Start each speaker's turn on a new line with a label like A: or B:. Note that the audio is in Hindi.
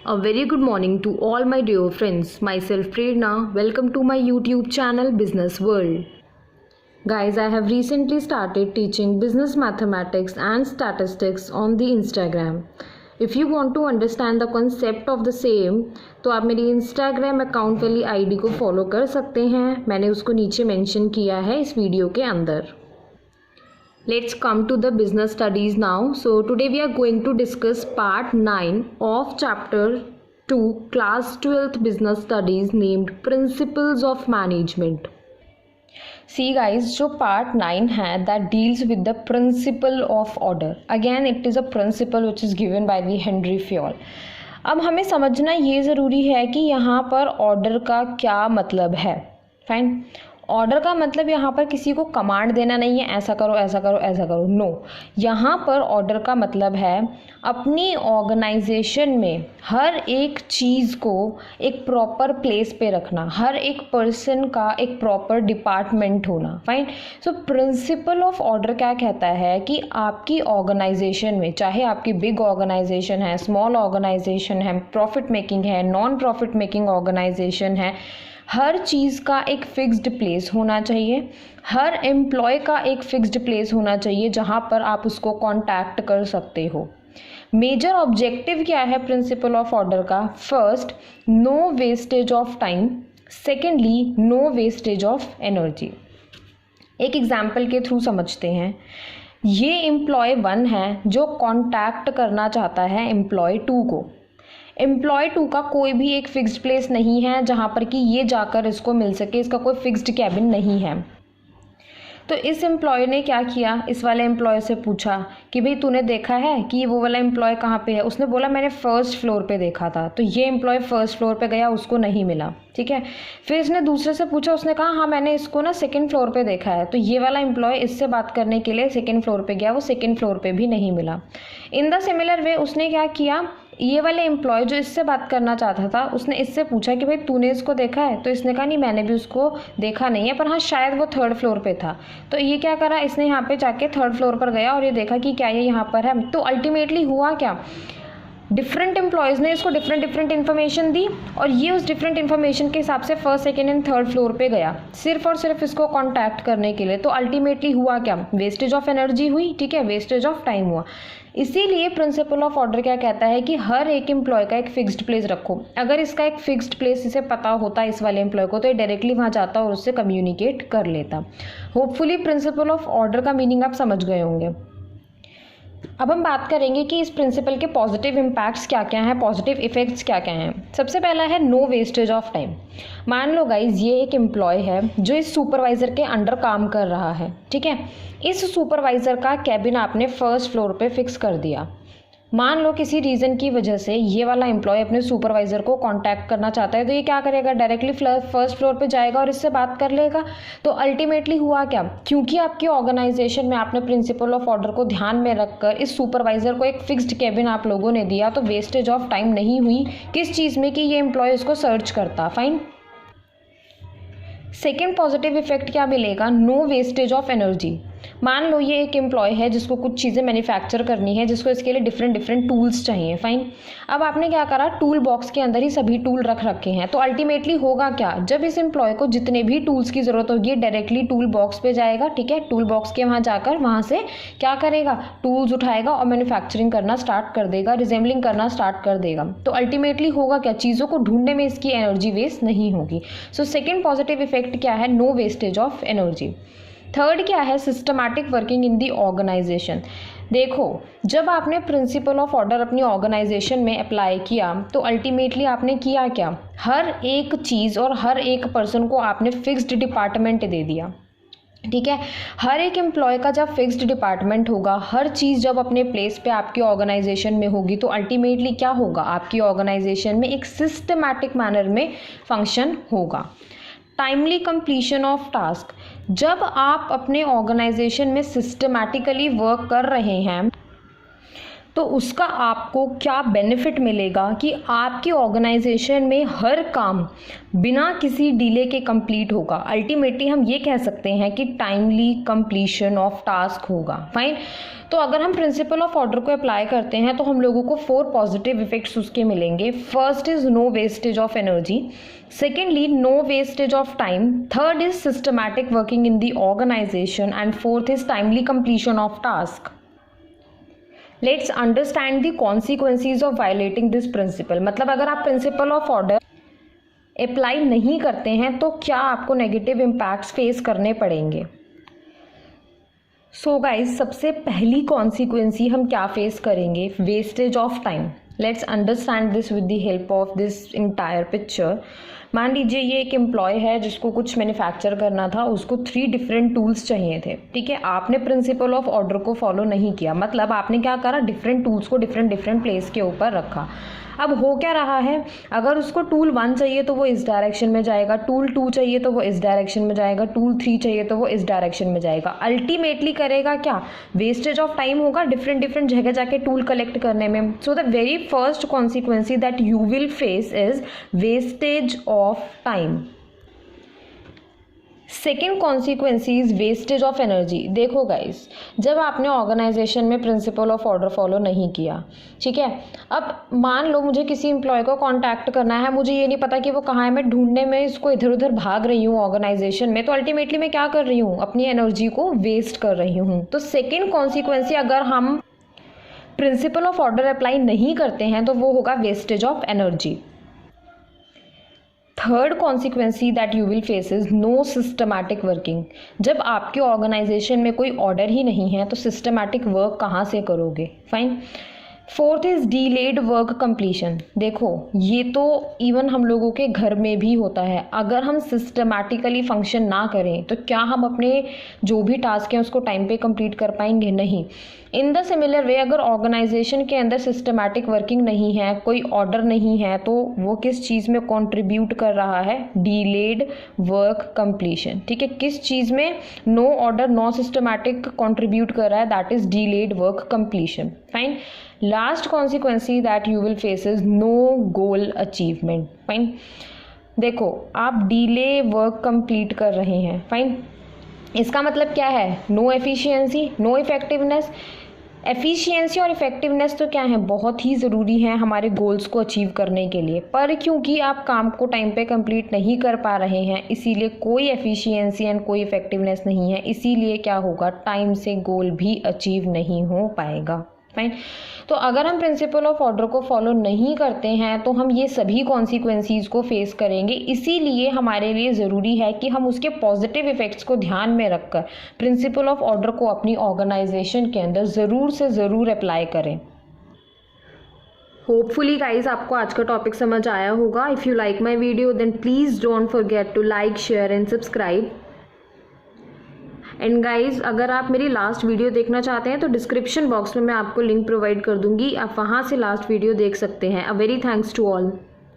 A: A very good morning to all my dear friends. Myself Prerna. Welcome to my YouTube channel Business World. Guys, I have recently started teaching business mathematics and statistics on the Instagram. If you want to understand the concept of the same, तो आप मेरी Instagram अकाउंट वाली आईडी को फॉलो कर सकते हैं. मैंने उसको नीचे मेंशन किया है इस वीडियो के अंदर. Let's come to the business studies now. So today we are going to discuss part 9 of chapter 2 class 12th business studies named Principles of Management. See guys, जो part 9 है that deals with the principle of order. Again it is a principle which is given by the Henry Fayol. अब हमें समझना ये ज़रूरी है कि यहाँ पर ऑर्डर का क्या मतलब है. फाइन. ऑर्डर का मतलब यहाँ पर किसी को कमांड देना नहीं है ऐसा करो ऐसा करो ऐसा करो. नो, यहाँ पर ऑर्डर का मतलब है अपनी ऑर्गेनाइजेशन में हर एक चीज़ को एक प्रॉपर प्लेस पे रखना, हर एक पर्सन का एक प्रॉपर डिपार्टमेंट होना. Fine. So principal of order क्या कहता है कि आपकी ऑर्गेनाइजेशन में, चाहे आपकी बिग ऑर्गेनाइजेशन है, स्मॉल ऑर्गेनाइजेशन है, प्रॉफिट मेकिंग है, नॉन प्रॉफिट मेकिंग ऑर्गेनाइजेशन है, हर चीज़ का एक फिक्स्ड प्लेस होना चाहिए. हर एम्प्लॉय का एक फिक्स्ड प्लेस होना चाहिए जहाँ पर आप उसको कांटेक्ट कर सकते हो. मेजर ऑब्जेक्टिव क्या है प्रिंसिपल ऑफ ऑर्डर का? First, no wastage of time. Secondly, no wastage of energy. एक एग्जाम्पल के थ्रू समझते हैं. ये एम्प्लॉय 1 है जो कांटेक्ट करना चाहता है एम्प्लॉय 2 को. एम्प्लॉय 2 का कोई भी एक फिक्स्ड प्लेस नहीं है जहाँ पर कि ये जाकर इसको मिल सके, इसका कोई फिक्स्ड कैबिन नहीं है. तो इस एम्प्लॉय ने क्या किया, इस वाले एम्प्लॉय से पूछा कि भाई तूने देखा है कि वो वाला एम्प्लॉय कहाँ पे है. उसने बोला मैंने फर्स्ट फ्लोर पे देखा था. तो ये एम्प्लॉय फर्स्ट फ्लोर पे गया, उसको नहीं मिला. ठीक है. फिर इसने दूसरे से पूछा, उसने कहा हाँ मैंने इसको ना सेकंड फ्लोर पे देखा है. तो ये वाला एम्प्लॉय इससे बात करने के लिए सेकंड फ्लोर पे गया, वो सेकंड फ्लोर पे भी नहीं मिला. इन द सिमिलर वे उसने क्या किया, ये वाले एम्प्लॉय जो इससे बात करना चाहता था उसने इससे पूछा कि भाई तूने इसको देखा है. तो इसने कहा नहीं मैंने भी उसको देखा नहीं है, पर हाँ शायद वो थर्ड फ्लोर पे था. तो ये क्या करा, इसने यहाँ पे जाके थर्ड फ्लोर पर गया और ये देखा कि क्या ये यहाँ पर है. तो अल्टीमेटली हुआ क्या, डिफरेंट एम्प्लॉयज़ ने इसको डिफरेंट इन्फॉर्मेशन दी और ये उस डिफरेंट इन्फॉर्मेशन के हिसाब से first second and third floor पे गया सिर्फ और सिर्फ इसको कांटेक्ट करने के लिए. तो अल्टीमेटली हुआ क्या, वेस्टेज ऑफ एनर्जी हुई. ठीक है, वेस्टेज ऑफ टाइम हुआ. इसीलिए प्रिंसिपल ऑफ ऑर्डर क्या कहता है कि हर एक एम्प्लॉय का एक फिक्स्ड प्लेस रखो. अगर इसका एक फिक्स्ड प्लेस इसे पता होता इस वाले एम्प्लॉय को तो ये डायरेक्टली वहाँ जाता और उससे कम्युनिकेट कर लेता. होपफुली प्रिंसिपल ऑफ ऑर्डर का मीनिंग आप समझ गए होंगे. अब हम बात करेंगे कि इस प्रिंसिपल के पॉजिटिव इम्पैक्ट्स क्या क्या हैं, पॉजिटिव इफेक्ट्स क्या क्या हैं. सबसे पहला है नो वेस्टेज ऑफ टाइम. मान लो गाइज ये एक एम्प्लॉय है जो इस सुपरवाइज़र के अंडर काम कर रहा है. ठीक है. इस सुपरवाइज़र का कैबिन आपने फर्स्ट फ्लोर पे फिक्स कर दिया. मान लो किसी रीज़न की वजह से ये वाला एम्प्लॉय अपने सुपरवाइज़र को कांटेक्ट करना चाहता है. तो ये क्या करेगा, डायरेक्टली फर्स्ट फ्लोर पे जाएगा और इससे बात कर लेगा. तो अल्टीमेटली हुआ क्या, क्योंकि आपकी ऑर्गेनाइजेशन में आपने प्रिंसिपल ऑफ ऑर्डर को ध्यान में रखकर इस सुपरवाइज़र को एक फिक्स्ड कैबिन आप लोगों ने दिया, तो वेस्टेज ऑफ टाइम नहीं हुई किस चीज़ में कि ये एम्प्लॉय इसको सर्च करता. फाइन. सेकेंड पॉजिटिव इफेक्ट क्या मिलेगा, नो वेस्टेज ऑफ एनर्जी. मान लो ये एक एम्प्लॉय है जिसको कुछ चीज़ें मैन्युफैक्चर करनी है, जिसको इसके लिए डिफरेंट टूल्स चाहिए. फाइन. अब आपने क्या करा, टूल बॉक्स के अंदर ही सभी टूल रख रखे हैं. तो अल्टीमेटली होगा क्या, जब इस एम्प्लॉय को जितने भी टूल्स की ज़रूरत होगी डायरेक्टली टूल बॉक्स पे जाएगा. ठीक है. टूल बॉक्स के वहाँ जाकर वहाँ से क्या करेगा, टूल्स उठाएगा और मैन्युफैक्चरिंग करना स्टार्ट कर देगा, रिजेंबलिंग करना स्टार्ट कर देगा. तो अल्टीमेटली होगा क्या, चीज़ों को ढूंढने में इसकी एनर्जी वेस्ट नहीं होगी. सो सेकेंड पॉजिटिव इफेक्ट क्या है, no wastage of energy. Third क्या है, systematic working in the organisation. देखो, जब आपने प्रिंसिपल ऑफ ऑर्डर अपनी ऑर्गेनाइजेशन में अप्लाई किया तो अल्टीमेटली आपने किया क्या, हर एक चीज़ और हर एक पर्सन को आपने फिक्स्ड डिपार्टमेंट दे दिया. ठीक है. हर एक एम्प्लॉय का जब फिक्स्ड डिपार्टमेंट होगा, हर चीज़ जब अपने प्लेस पे आपकी ऑर्गेनाइजेशन में होगी, तो अल्टीमेटली क्या होगा, आपकी ऑर्गेनाइजेशन में एक सिस्टमैटिक मैनर में फंक्शन होगा. Timely completion of task. जब आप अपने ऑर्गेनाइजेशन में सिस्टमैटिकली वर्क कर रहे हैं तो उसका आपको क्या बेनिफिट मिलेगा कि आपकी ऑर्गेनाइजेशन में हर काम बिना किसी डिले के कंप्लीट होगा। अल्टीमेटली हम ये कह सकते हैं कि टाइमली कंप्लीशन ऑफ टास्क होगा। फाइन। तो अगर हम प्रिंसिपल ऑफ ऑर्डर को अप्लाई करते हैं तो हम लोगों को 4 पॉजिटिव इफेक्ट्स उसके मिलेंगे। First is no wastage of energy, secondly no wastage of time, third is systematic working in the organisation and fourth is timely completion of task. Let's understand the consequences of violating this principle. मतलब अगर आप प्रिंसिपल ऑफ ऑर्डर अप्लाई नहीं करते हैं तो क्या आपको नेगेटिव इम्पैक्ट्स फेस करने पड़ेंगे। सो गाइज, सबसे पहली कॉन्सिक्वेंसी हम क्या फेस करेंगे, wastage of time. Let's understand this with the help of this entire picture. मान लीजिए ये एक एम्प्लॉय है जिसको कुछ मैन्युफैक्चर करना था, उसको 3 डिफरेंट टूल्स चाहिए थे। ठीक है, आपने प्रिंसिपल ऑफ ऑर्डर को फॉलो नहीं किया, मतलब आपने क्या करा, डिफरेंट टूल्स को डिफरेंट प्लेस के ऊपर रखा। अब हो क्या रहा है, अगर उसको टूल 1 चाहिए तो वो इस डायरेक्शन में जाएगा, टूल 2 चाहिए तो वो इस डायरेक्शन में जाएगा, टूल 3 चाहिए तो वो इस डायरेक्शन में जाएगा। अल्टीमेटली करेगा क्या, वेस्टेज ऑफ टाइम होगा डिफरेंट जगह जाके टूल कलेक्ट करने में। So the very first consequence that you will face is wastage of time. Second consequence is wastage of energy. देखो गाइस, जब आपने ऑर्गेनाइजेशन में प्रिंसिपल ऑफ ऑर्डर फॉलो नहीं किया, ठीक है, अब मान लो मुझे किसी एम्प्लॉय को कांटेक्ट करना है, मुझे ये नहीं पता कि वो कहाँ है, मैं ढूंढने में इसको इधर उधर भाग रही हूँ ऑर्गेनाइजेशन में, तो अल्टीमेटली मैं क्या कर रही हूँ, अपनी एनर्जी को वेस्ट कर रही हूँ। तो सेकेंड कॉन्सिक्वेंसी अगर हम प्रिंसिपल ऑफ ऑर्डर अप्लाई नहीं करते हैं तो वो होगा wastage of energy. Third consequence that you will face is no systematic working. जब आपके ऑर्गेनाइजेशन में कोई ऑर्डर ही नहीं है तो सिस्टमैटिक वर्क कहाँ से करोगे। Fine. Fourth is delayed work completion. देखो ये तो इवन हम लोगों के घर में भी होता है, अगर हम सिस्टमैटिकली फंक्शन ना करें तो क्या हम अपने जो भी टास्क हैं उसको टाइम पे कंप्लीट कर पाएंगे, नहीं। इन द सिमिलर वे, अगर ऑर्गेनाइजेशन के अंदर सिस्टमैटिक वर्किंग नहीं है, कोई ऑर्डर नहीं है, तो वो किस चीज़ में कंट्रीब्यूट कर रहा है, डीलेड वर्क कंप्लीशन। ठीक है, किस चीज़ में, no order no systematic contribute कर रहा है, that is delayed work completion. Fine. Last consequence that you will face is no goal achievement. Fine. देखो आप डीले वर्क कंप्लीट कर रहे हैं, फाइन, इसका मतलब क्या है, no efficiency no effectiveness. Efficiency और इफेक्टिवनेस तो क्या है, बहुत ही ज़रूरी है हमारे गोल्स को अचीव करने के लिए, पर क्योंकि आप काम को टाइम पे कंप्लीट नहीं कर पा रहे हैं इसीलिए कोई एफिशिएंसी एंड कोई इफेक्टिवनेस नहीं है, इसीलिए क्या होगा, टाइम से गोल भी अचीव नहीं हो पाएगा। फाइन। तो अगर हम प्रिंसिपल ऑफ ऑर्डर को फॉलो नहीं करते हैं तो हम ये सभी कॉन्सिक्वेंसीज को फेस करेंगे। इसीलिए हमारे लिए ज़रूरी है कि हम उसके पॉजिटिव इफ़ेक्ट्स को ध्यान में रखकर प्रिंसिपल ऑफ ऑर्डर को अपनी ऑर्गेनाइजेशन के अंदर ज़रूर से ज़रूर अप्लाई करें। होपफुली गाइज आपको आज का टॉपिक समझ आया होगा। If you like my video then please don't forget to like, share and subscribe. And guys, अगर आप मेरी लास्ट वीडियो देखना चाहते हैं तो डिस्क्रिप्शन बॉक्स में मैं आपको लिंक प्रोवाइड कर दूंगी, आप वहाँ से लास्ट वीडियो देख सकते हैं। A very thanks to all.